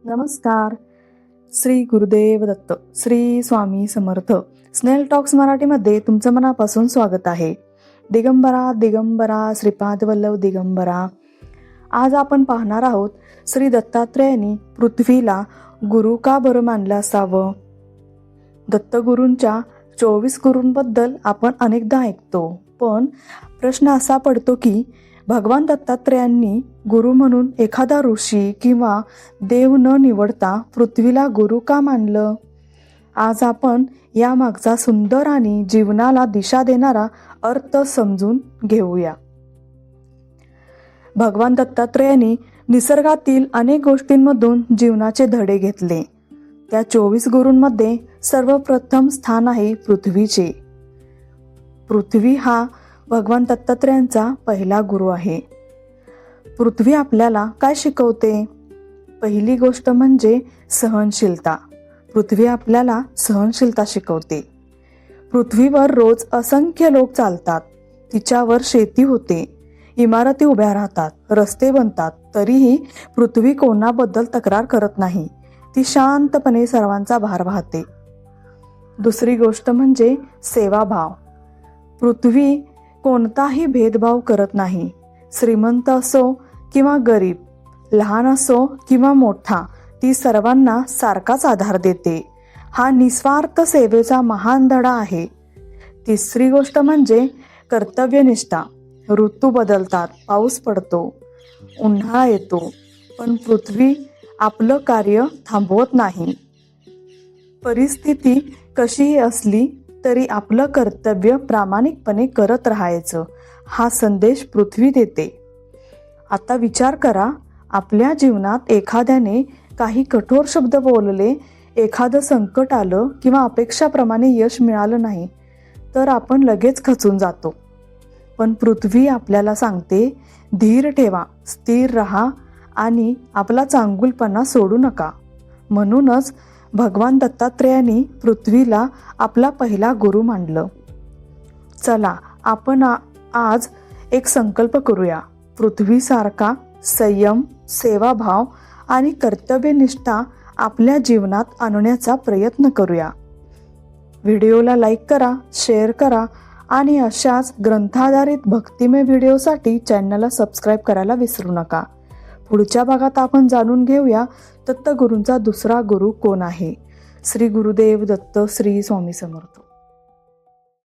नमस्कार. श्री गुरुदेव दत्त. श्री स्वामी समर्थ. स्नेल टॉक्स मराठीमध्ये तुमचं मनापासून स्वागत आहे. दिगंबरा दिगंबरा श्रीपाद वल्लभ दिगंबरा. आज आपण पाहणार आहोत श्री दत्तात्रेयांनी पृथ्वीला गुरु का बरं मानलं असावं. दत्तगुरूंच्या 24 गुरूंबद्दल आपण अनेकदा ऐकतो, पण प्रश्न असा पडतो की भगवान दत्तात्रेयांनी गुरु म्हणून एखादा ऋषी किंवा देव न निवडता पृथ्वीला गुरु का मानलं. आज आपण यामागचा सुंदर आणि जीवनाला दिशा देणारा अर्थ समजून घेऊया. भगवान दत्तात्रेयांनी निसर्गातील अनेक गोष्टींमधून जीवनाचे धडे घेतले. त्या 24 गुरूंमध्ये सर्वप्रथम स्थान आहे पृथ्वीचे. पृथ्वी हा भगवान दत्तात्रेयांचा पहिला गुरु आहे. पृथ्वी आपल्याला काय शिकवते? पहिली गोष्ट म्हणजे सहनशीलता. पृथ्वी आपल्याला सहनशीलता शिकवते. पृथ्वीवर रोज असंख्य लोक चालतात. तिच्यावर शेती होते, इमारती उभ्या राहतात, रस्ते बनतात, तरीही पृथ्वी कोणाबद्दल तक्रार करत नाही. ती शांतपणे सर्वांचा भार वाहते. दुसरी गोष्ट म्हणजे सेवाभाव. पृथ्वी कोणताही भेदभाव करत नाही. श्रीमंत असो किंवा गरीब, लहान असो किंवा मोठा, ती सर्वांना सारखाच आधार देते. हा निस्वार्थ सेवेचा महान धडा आहे. तिसरी गोष्ट म्हणजे कर्तव्यनिष्ठा. ऋतू बदलतात, पाऊस पडतो, उन्हाळा येतो, पण पृथ्वी आपलं कार्य थांबवत नाही. परिस्थिती कशीही असली तरी आपलं कर्तव्य प्रामाणिकपणे करत राहायचं, हा संदेश पृथ्वी देते. आता विचार करा, आपल्या जीवनात एखाद्याने काही कठोर शब्द बोलले, एखादं संकट आलं किंवा अपेक्षाप्रमाणे यश मिळालं नाही तर आपण लगेच खचून जातो. पण पृथ्वी आपल्याला सांगते, धीर ठेवा, स्थिर राहा आणि आपला चांगुलपणा सोडू नका. म्हणूनच भगवान दत्तात्रेयांनी पृथ्वीला आपला पहिला गुरु मानलं. चला आपण आज एक संकल्प करूया. पृथ्वीसारखा संयम, सेवाभाव आणि कर्तव्यनिष्ठा आपल्या जीवनात आणण्याचा प्रयत्न करूया. व्हिडिओला लाईक करा, शेअर करा आणि अशाच ग्रंथाधारित भक्तिमय व्हिडिओसाठी चॅनलला सबस्क्राईब करायला विसरू नका. पुढच्या भागात आपण जाणून घेऊया दत्तगुरूंचा दुसरा गुरु कोण आहे. श्री गुरुदेव दत्त. श्री स्वामी समर्थ.